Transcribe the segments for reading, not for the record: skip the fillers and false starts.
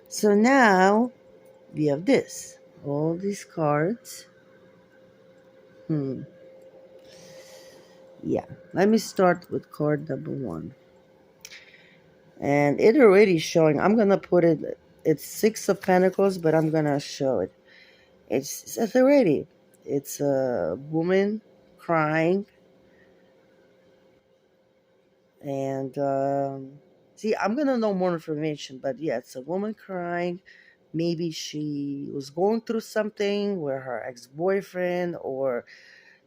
So now we have this. All these cards. Hmm. Yeah. Let me start with card number one. And it already showing. I'm gonna put it. It's Six of Pentacles, but I'm gonna show it. It's already. It's a woman crying, and see, I'm gonna know more information. But yeah, it's a woman crying. Maybe she was going through something where her ex-boyfriend or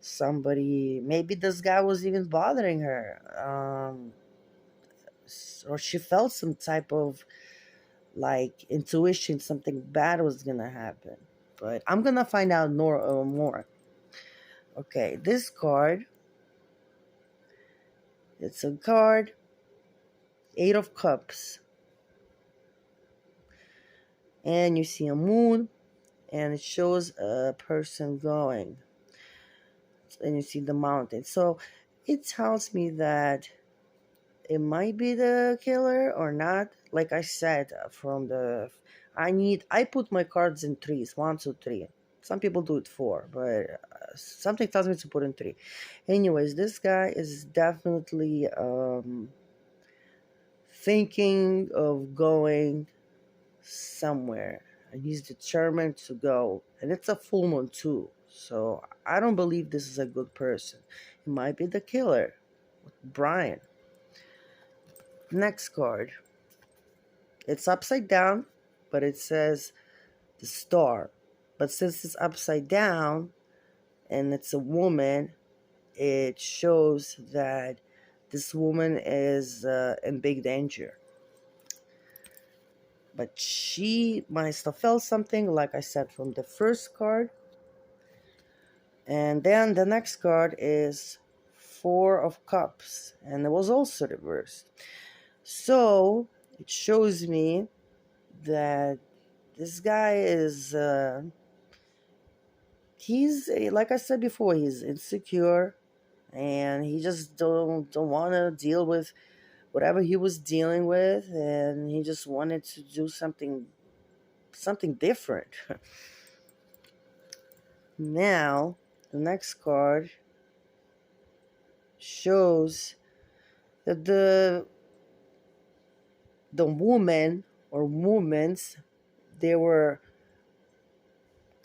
somebody. Maybe this guy was even bothering her. Or she felt some type of like intuition something bad was gonna happen, but I'm gonna find out more. Okay, this card, it's a card, Eight of Cups, and you see a moon, and it shows a person going, and you see the mountain. So it tells me that it might be the killer or not. Like I said, from the I put my cards in threes, one, two, three. Some people do it four, but something tells me to put in three. Anyways, this guy is definitely thinking of going somewhere, and he's determined to go. And it's a full moon too, so I don't believe this is a good person. It might be the killer, Brian. Next card. It's upside down, but it says the star. But since it's upside down and it's a woman, it shows that this woman is in big danger. But she must have felt something, like I said, from the first card. And then the next card is Four of Cups, and it was also reversed. So it shows me that this guy is he's like I said before, he's insecure, and he just don't want to deal with whatever he was dealing with, and he just wanted to do something different. Now the next card shows that the woman or movements, they were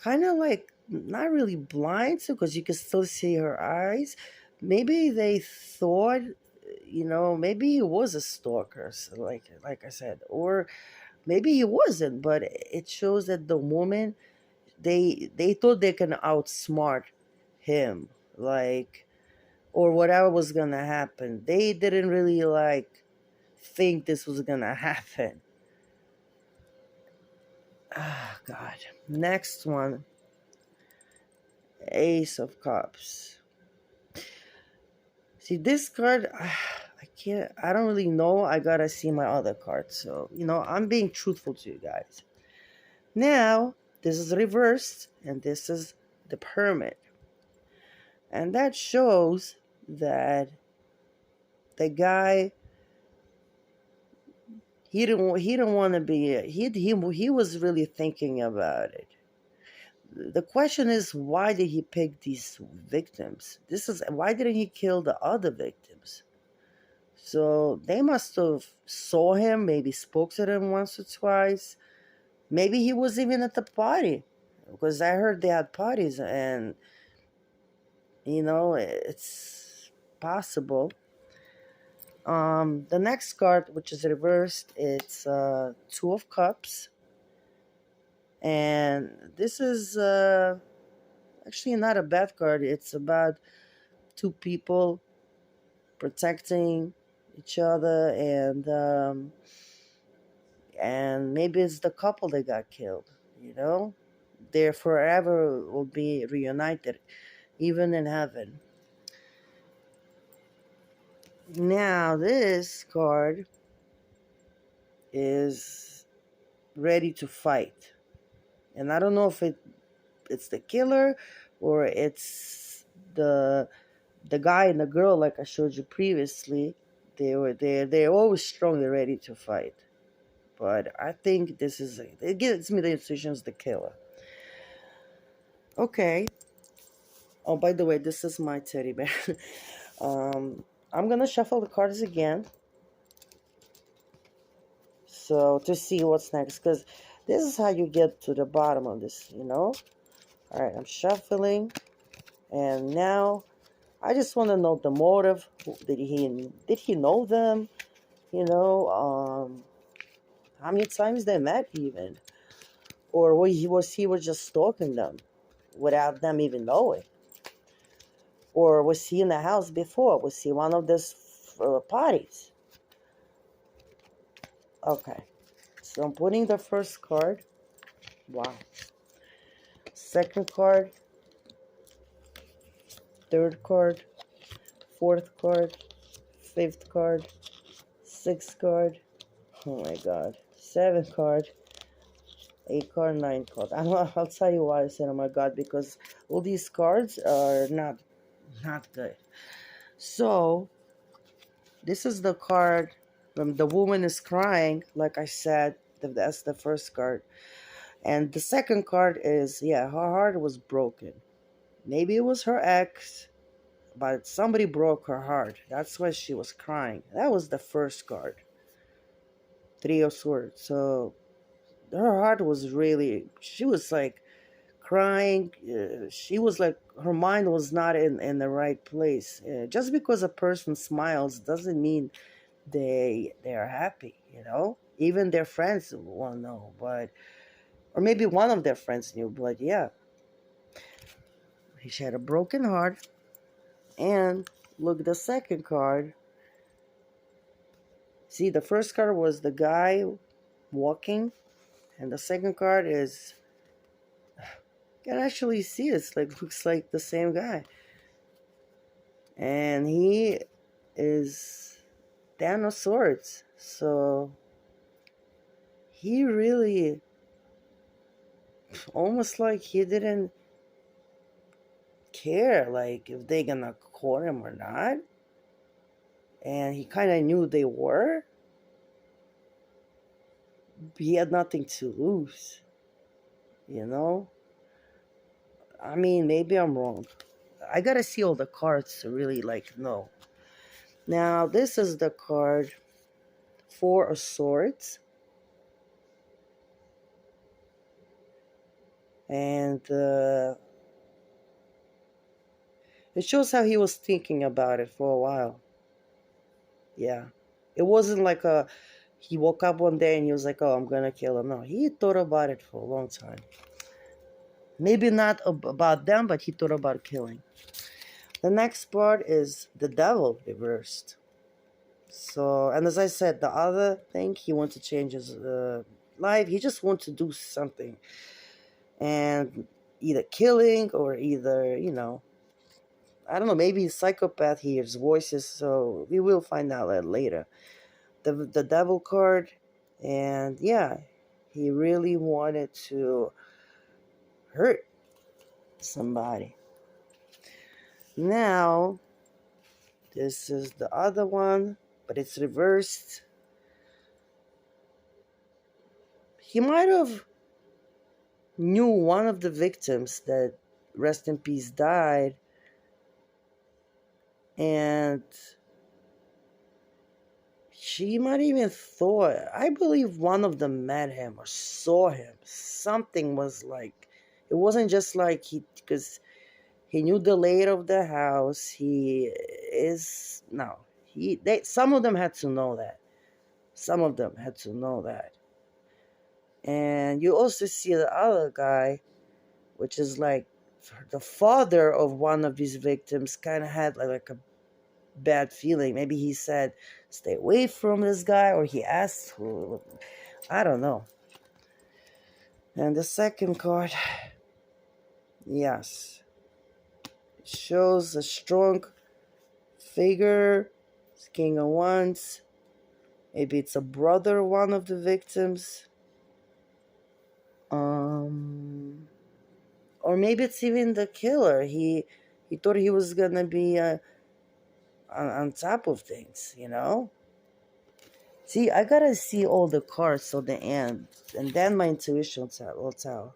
kind of like not really blind, so because you can still see her eyes. Maybe they thought, maybe he was a stalker, so like I said, or maybe he wasn't. But it shows that the woman, they thought they can outsmart him, like, or whatever was gonna happen. They didn't really like think this was gonna happen. Ah, God. Next one, Ace of Cups. See this card, I can't. I don't really know. I gotta see my other cards. So I'm being truthful to you guys. Now this is reversed, and this is the Hermit, and that shows that the guy, he didn't want to be. He was really thinking about it. The question is, why did he pick these victims? This is why didn't he kill the other victims? So they must have saw him, maybe spoke to him once or twice. Maybe he was even at the party, because I heard they had parties, and it's possible. The next card, which is reversed, it's Two of Cups, and this is actually not a bad card. It's about two people protecting each other, and maybe it's the couple that got killed. They forever will be reunited, even in heaven. Now this card is ready to fight, and I don't know if it's the killer or it's the guy and the girl, like I showed you previously. They're always strong, they're ready to fight. but I think this is it gives me the intuition is the killer. Okay. Oh, by the way, this is my teddy bear. um, I'm gonna shuffle the cards again, so to see what's next, because this is how you get to the bottom of this, you know. All right, I'm shuffling, and now I just want to know the motive. Did he know them? You know, how many times they met even, or was he just stalking them without them even knowing, or was he in the house before? Was he one of those parties? Okay, so I'm putting the first card. Wow. Second card, third card, fourth card, fifth card, sixth card. Oh my God, seventh card, eight card, nine card. I'll tell you why I said oh my God, because all these cards are not good. So this is the card. The woman is crying, like I said. That's the first card. And the second card is, yeah, her heart was broken. Maybe it was her ex, but somebody broke her heart. That's why she was crying. That was the first card. Three of Swords. So her heart was really, she was like crying. She was like, her mind was not in the right place. Just because a person smiles doesn't mean they are happy, you know? Even their friends won't know, but, or maybe one of their friends knew, but yeah, she had a broken heart. And look, the second card. See, the first card was the guy walking, and the second card is, you can actually see it's like looks like the same guy, and he is Ten of Swords. So he really almost like he didn't care, like if they gonna court him or not, and he kind of knew they were. He had nothing to lose, you know. I mean, maybe I'm wrong. I gotta see all the cards to really like know. Now, this is the card Four of Swords. And it shows how he was thinking about it for a while. Yeah. It wasn't like he woke up one day and he was like, oh, I'm going to kill him. No, he thought about it for a long time. Maybe not about them, but he thought about killing. The next part is the devil reversed. So, and as I said, the other thing, he wants to change his life. He just wants to do something. And either killing or either, you know, I don't know, maybe he's psychopath, he hears voices, so we will find out that later. The devil card, and yeah, he really wanted to hurt somebody. Now, this is the other one, but it's reversed. He might have knew one of the victims that, rest in peace, died, and she might even thought, I believe one of them met him or saw him. Something was like, it wasn't just like because he knew the layout of the house. Some of them had to know that. Some of them had to know that. And you also see the other guy, which is like the father of one of these victims, kind of had like a bad feeling. Maybe he said, stay away from this guy, or he asked, I don't know. And the second card, yes, it shows a strong figure, it's King of Wands. Maybe it's a brother of one of the victims. Or maybe it's even the killer. He thought he was gonna be on top of things, you know. See, I gotta see all the cards till the end, and then my intuition will tell.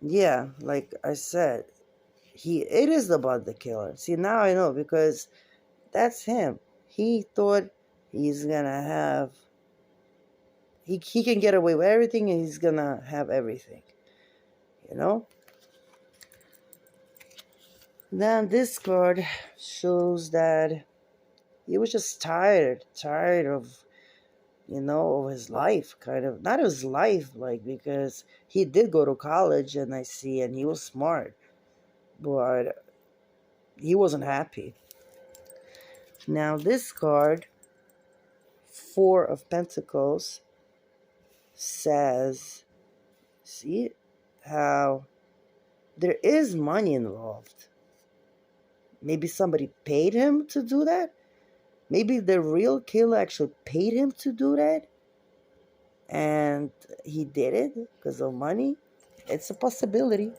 Yeah, like I said, it is about the killer. See, now I know because that's him. He thought he's gonna have he can get away with everything and he's gonna have everything. You know? Then this card shows that he was just tired of of his life, kind of not his life, like because he did go to college and I see and he was smart, but he wasn't happy. Now this card, Four of Pentacles, says, see how there is money involved. Maybe somebody paid him to do that. Maybe the real killer actually paid him to do that. And he did it because of money. It's a possibility.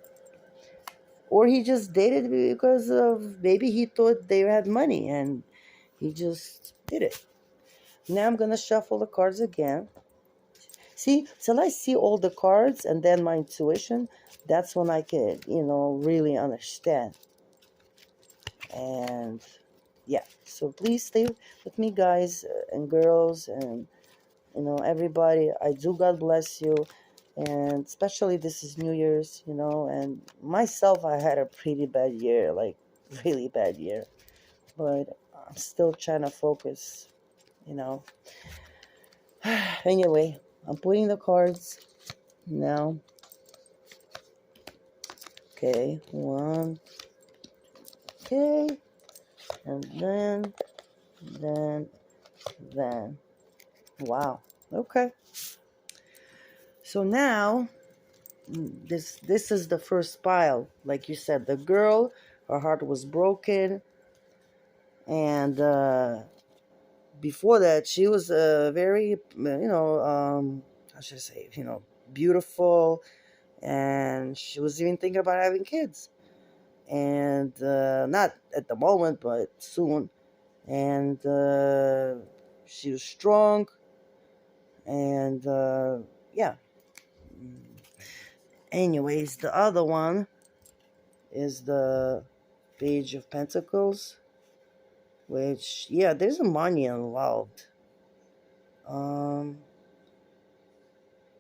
Or he just did it because of maybe he thought they had money and he just did it. Now I'm going to shuffle the cards again. See, till I see all the cards and then my intuition, that's when I can, really understand. And yeah, so please stay with me, guys and girls, and everybody. I do. God bless you, and especially this is New Year's, and myself, I had a pretty bad year, like really bad year, but I'm still trying to focus, you know. Anyway, I'm putting the cards now. Okay, one. Okay, and then. Wow. Okay. So now, this is the first pile. Like you said, the girl, her heart was broken, and before that, she was very, how should I say, beautiful, and she was even thinking about having kids, and not at the moment, but soon, and she was strong, and yeah. Anyways, the other one is the Page of Pentacles, which, yeah, there's a money involved. Um,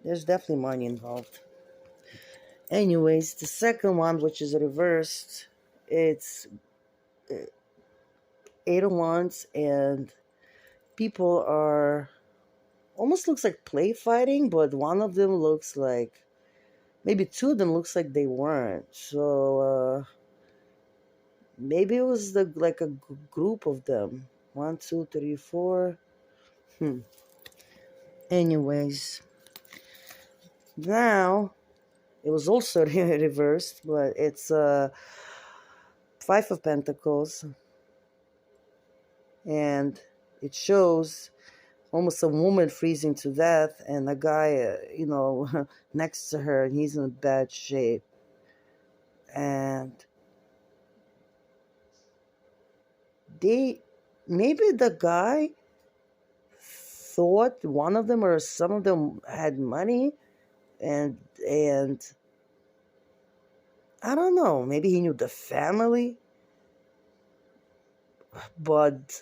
there's definitely money involved. Anyways, the second one, which is reversed, it's Eight of Wands, and people are almost looks like play fighting, but one of them looks like maybe two of them looks like they weren't. So maybe it was like a group of them. One, two, three, four. Anyways, now it was also reversed, but it's Five of Pentacles, and it shows almost a woman freezing to death, and a guy, next to her, and he's in bad shape. And maybe the guy thought one of them or some of them had money, and I don't know, maybe he knew the family, but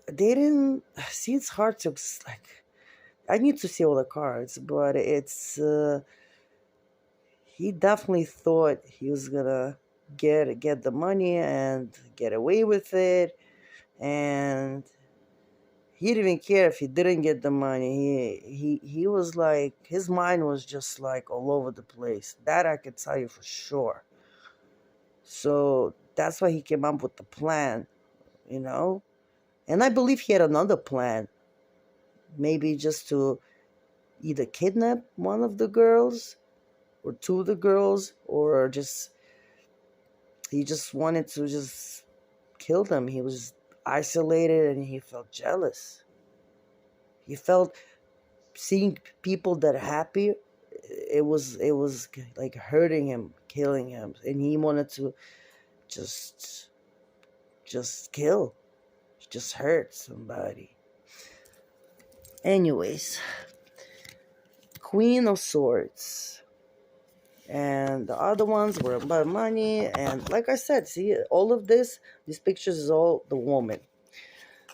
they didn't see. It's hard to like. I need to see all the cards, but it's he definitely thought he was gonna get the money and get away with it, and he didn't even care if he didn't get the money. He was like, his mind was just like all over the place. That I could tell you for sure. So that's why he came up with the plan, you know. And I believe he had another plan, maybe just to either kidnap one of the girls or two of the girls, or just he just wanted to just kill them. He was isolated and he felt jealous. He felt seeing people that are happy, it was like hurting him, killing him, and he wanted to just just kill just hurt somebody. Anyways, Queen of Swords. And the other ones were about money. And like I said, see, all of this, these pictures is all the woman.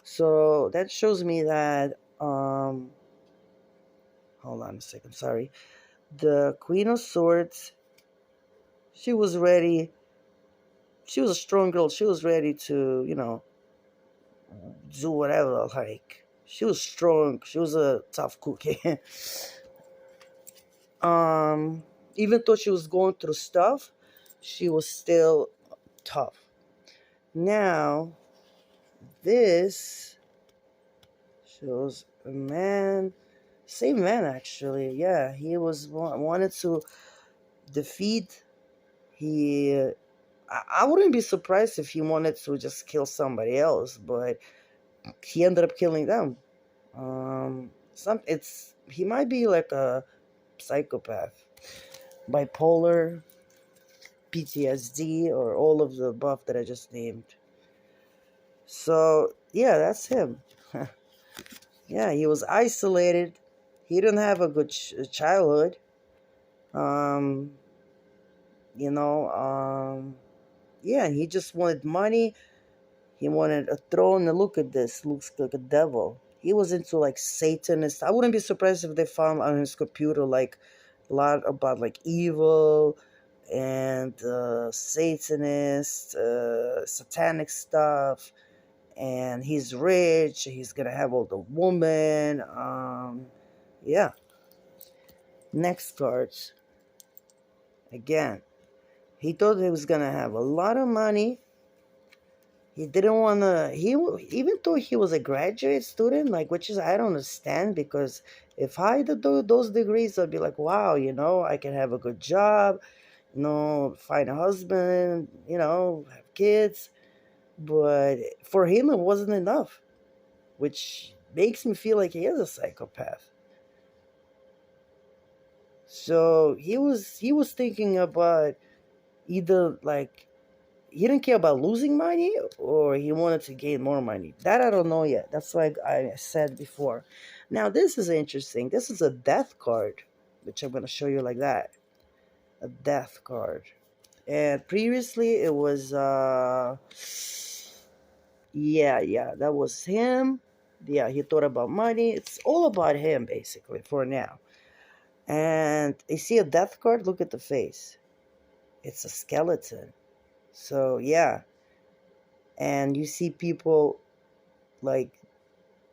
So that shows me that, hold on a second, sorry. The Queen of Swords, she was ready. She was a strong girl. She was ready to, do whatever. Like, she was strong. She was a tough cookie. um, Even though she was going through stuff, she was still tough. Now, this shows a man, same man actually. Yeah, he was wanted to defeat. He, I wouldn't be surprised if he wanted to just kill somebody else, but he ended up killing them. He might be like a psychopath, bipolar, PTSD, or all of the above that I just named. So yeah, that's him. Yeah, he was isolated. He didn't have a good childhood. Um, you know, yeah, he just wanted money. He wanted a throne. And look at this. Looks like a devil. He was into like Satanist. I wouldn't be surprised if they found on his computer like a lot about like evil and Satanist, satanic stuff. And he's rich. He's gonna have all the women. Yeah. Next cards. Again, he thought he was gonna have a lot of money. He didn't want to. Even though he was a graduate student, like, which is I don't understand, because if I did those degrees, I'd be like, wow, I can have a good job, find a husband, have kids. But for him, it wasn't enough, which makes me feel like he is a psychopath. So he was thinking about either like he didn't care about losing money or he wanted to gain more money. That I don't know yet. That's like I said before. Now this is interesting. This is a death card, which I'm going to show you like that. A death card. And previously it was yeah, that was him. Yeah, he thought about money. It's all about him basically for now. And you see a death card, look at the face. It's a skeleton. So yeah, and you see people like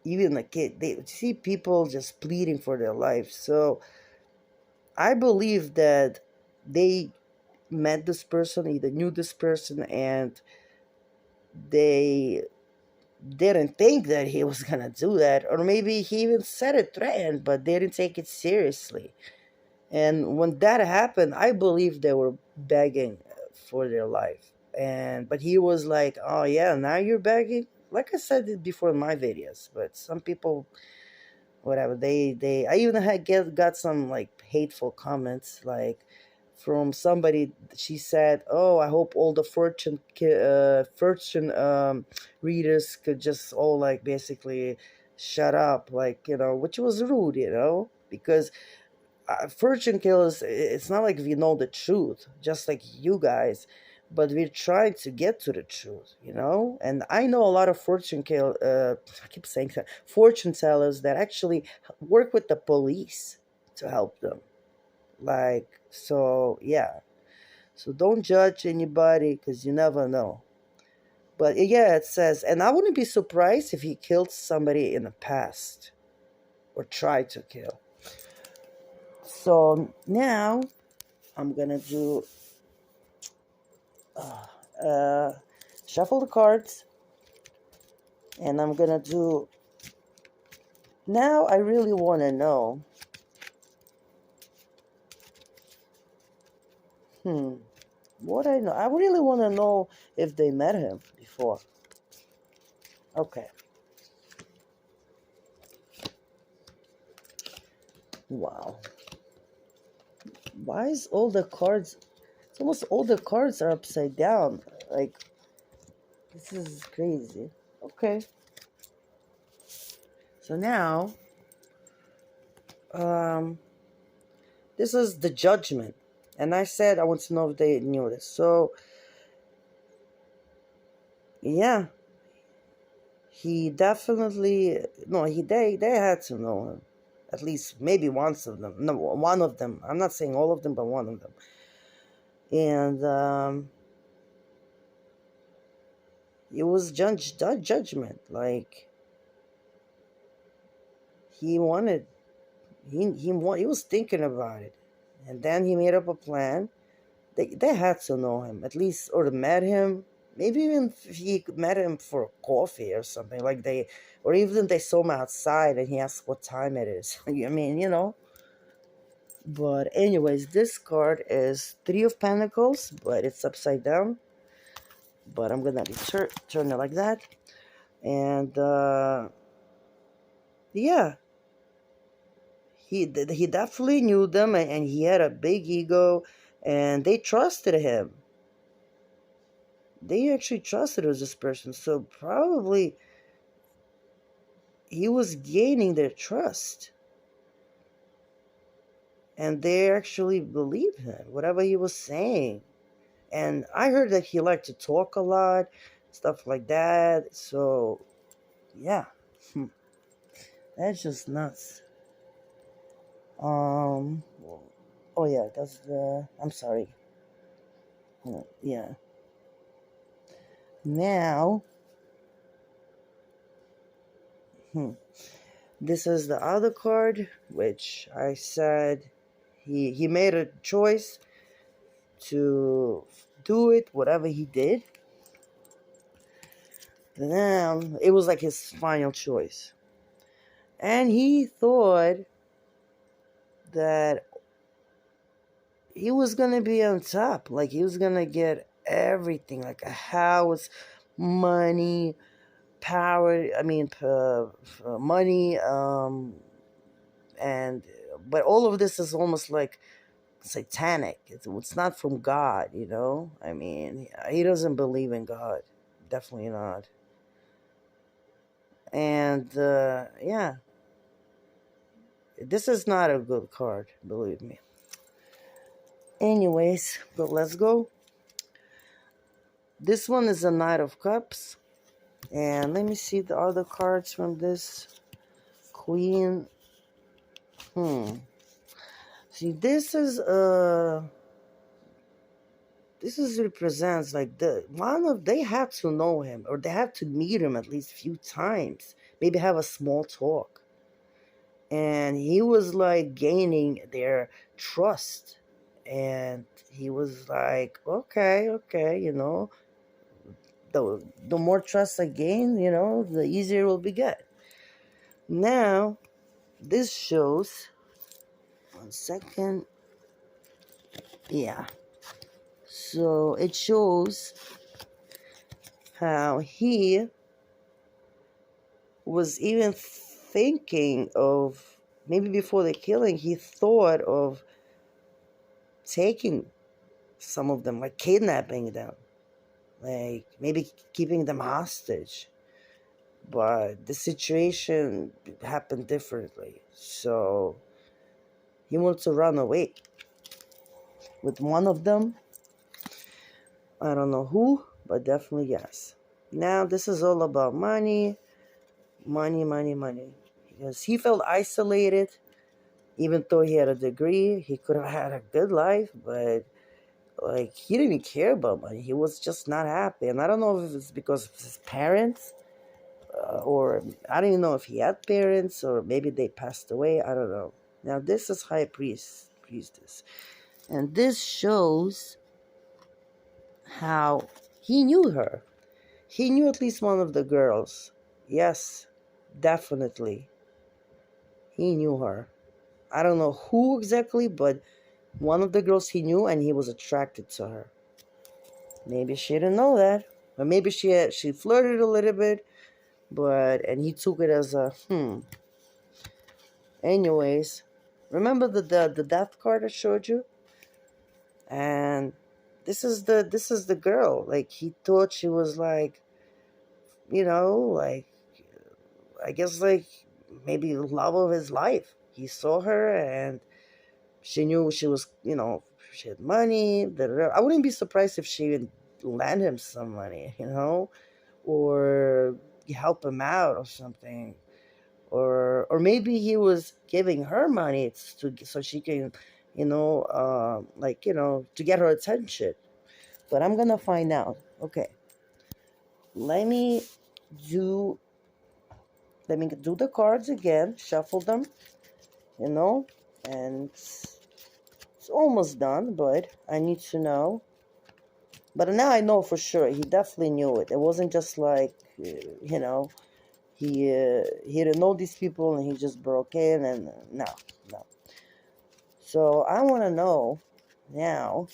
even a kid, they see people just pleading for their life. So I believe that they met this person, either knew this person, and they didn't think that he was gonna do that, or maybe he even said it threatened, but they didn't take it seriously. And when that happened, I believe they were begging for their life. And but he was like, "Oh yeah, now you're begging." Like I said it before in my videos, but some people, whatever, I even got some like hateful comments, like from somebody. She said, "Oh, I hope all the fortune readers could just all like basically shut up," like which was rude, because fortune killers, it's not like we know the truth just like you guys, but we're trying to get to the truth. And I know a lot of I keep saying that, fortune tellers that actually work with the police to help them, like, so yeah. So don't judge anybody because you never know. But yeah, it says, and I wouldn't be surprised if he killed somebody in the past or tried to kill. So now I'm gonna do uh, shuffle the cards, and I'm gonna do. Now I really want to know. What I know. I really want to know if they met him before. Okay. Wow. Why is all the cards? It's almost all the cards are upside down. Like, this is crazy. Okay. So now, um, this is the judgment. And I said I want to know if they knew this. So, yeah, he definitely, no, they had to know him. At least maybe once of them. No, one of them. I'm not saying all of them, but one of them. And it was judgment. Like, he wanted, he was thinking about it. And then he made up a plan. They had to know him, at least, or met him. Maybe even if he met him for coffee or something, like or even they saw him outside and he asked what time it is. I mean, But anyways, this card is Three of Pentacles, but it's upside down. But I'm gonna turn it like that, and yeah, he definitely knew them, and he had a big ego, and they trusted him. They actually trusted this person, so probably he was gaining their trust, and they actually believed him, whatever he was saying. And I heard that he liked to talk a lot, stuff like that. So yeah, that's just nuts. Um, oh yeah, that's the. I'm sorry. Yeah. Now, hmm, this is the other card, which I said he made a choice to do it, whatever he did. Now it was like his final choice, and he thought that he was gonna be on top, like he was gonna get everything, like a house, money, power. I mean, money, and but all of this is almost like satanic. It's not from God, I mean, he doesn't believe in God, definitely not. And yeah, this is not a good card, believe me. Anyways, but let's go. This one is a Knight of Cups. And let me see the other cards from this Queen. See, this is represents like they have to know him, or they have to meet him at least a few times, maybe have a small talk, and he was like gaining their trust, and he was like, okay, the more trust I gain, the easier it will be get. Now this shows, 1 second, yeah, so it shows how he was even thinking of, maybe before the killing, he thought of taking some of them, like kidnapping them, like maybe keeping them hostage. But the situation happened differently. So he wanted to run away with one of them. I don't know who, but definitely yes. Now this is all about money, money, money, money. Because he felt isolated. Even though he had a degree, he could have had a good life, but like he didn't care about money. He was just not happy, and I don't know if it's because of his parents, or I don't even know if he had parents, or maybe they passed away. I don't know. Now this is High Priestess, and this shows how he knew her. He knew at least one of the girls. Yes, definitely, he knew her. I don't know who exactly, but one of the girls he knew, and he was attracted to her. Maybe she didn't know that, or maybe she flirted a little bit, and he took it as a. Anyways, remember the death card I showed you, and this is the girl. Like he thought she was like, like, I guess like maybe the love of his life. He saw her and she knew she was, she had money. Da, da, da. I wouldn't be surprised if she even lent him some money, or help him out or something. Or maybe he was giving her money so she can, to get her attention. But I'm gonna find out. Okay, let me do let me do the cards again, shuffle them, you know, and it's almost done, but I need to know. But now I know for sure he definitely knew it. It wasn't just like, you know, he didn't know these people and he just broke in and no, no. So I want to know now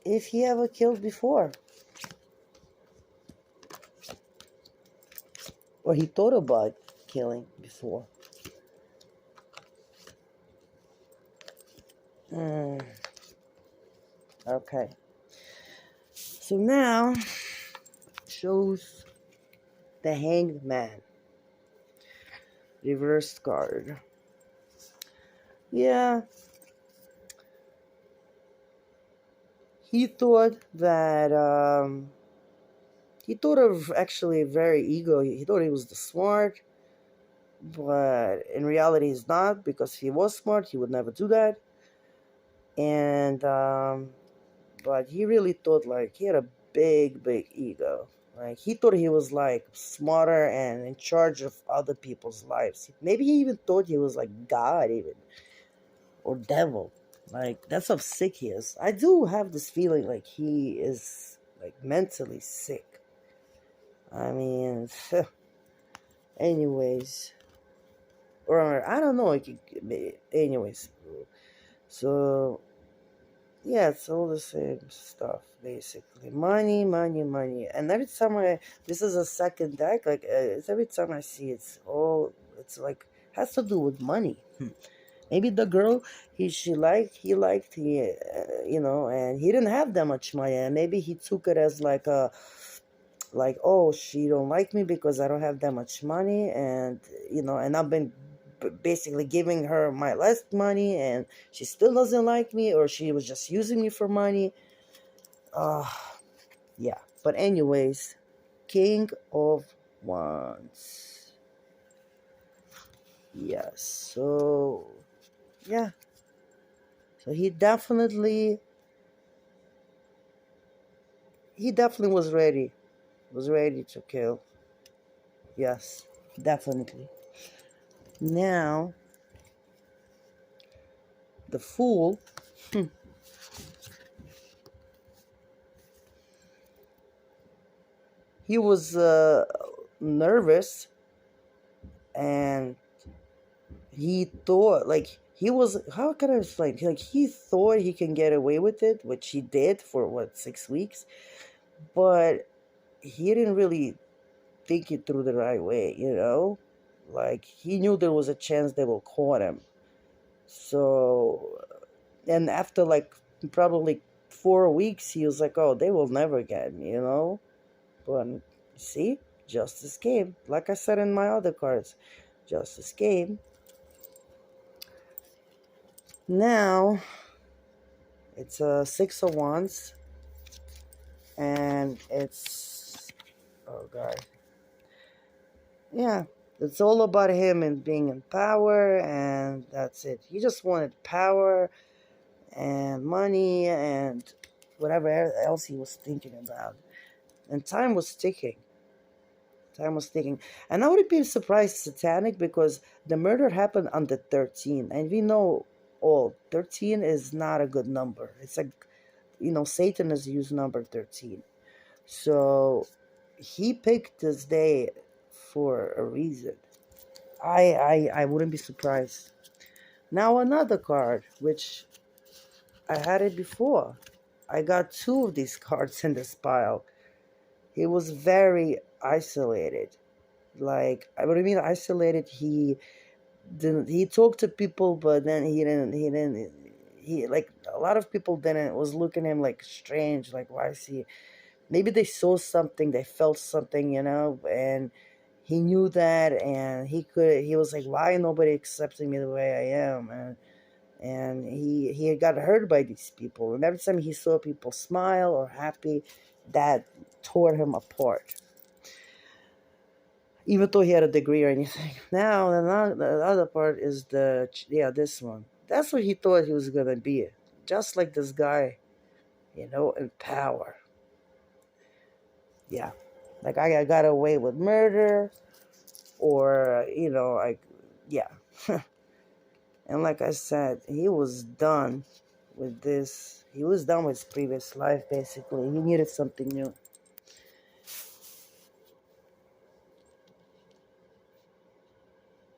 if he ever killed before or he thought about killing before. Mm, okay. So now shows the Hanged Man, reversed card. Yeah, he thought that he thought of actually very ego. He thought he was the smart, but in reality he's not, because if he was smart he would never do that. And but he really thought like he had a big ego. Like he thought he was like smarter and in charge of other people's lives. Maybe he even thought he was like God even, or devil. Like that's how sick he is. I do have this feeling like he is like mentally sick. I mean, anyways, or I don't know. Anyways, so yeah, it's all the same stuff basically. Money, money, money. And every time this is a second deck. Like it's every time I see it's like has to do with money. Maybe the girl and he didn't have that much money, and maybe he took it as like, oh, she don't like me because I don't have that much money, and and I've been basically giving her my last money and she still doesn't like me, or she was just using me for money. uh yeah, but anyways, King of Wands. Yes, so yeah, so he definitely was ready to kill. Yes, definitely. Now the Fool. He was nervous, and he thought like he was, how can I explain, like he thought he can get away with it, which he did for what, 6 weeks, but he didn't really think it through the right way. Like he knew there was a chance they will caught him. So, and after like probably 4 weeks, he was like, oh, they will never get me. But see, justice came. Like I said in my other cards, justice came. Now it's a Six of Wands, and it's, oh god, yeah, it's all about him and being in power, and that's it. He just wanted power and money and whatever else he was thinking about. And time was ticking. Time was ticking. And I would be surprised, satanic, because the murder happened on the 13th. And we know all 13 is not a good number. It's like, Satan has used number 13. So he picked this day for a reason. I wouldn't be surprised. Now another card, which I had it before. I got two of these cards in this pile. He was very isolated. Like, what I mean isolated, he talked to people, but then he like a lot of people didn't was looking at him like strange, like why is he maybe they saw something, they felt something, and he knew that, and he was like, why nobody accepting me the way I am? And he had got hurt by these people, and every time he saw people smile or happy, that tore him apart, even though he had a degree or anything. Now the other part is this one. That's what he thought he was gonna be, just like this guy, in power. Yeah, like I got away with murder, or like, yeah. And like I said, he was done with this. He was done with his previous life. Basically, he needed something new.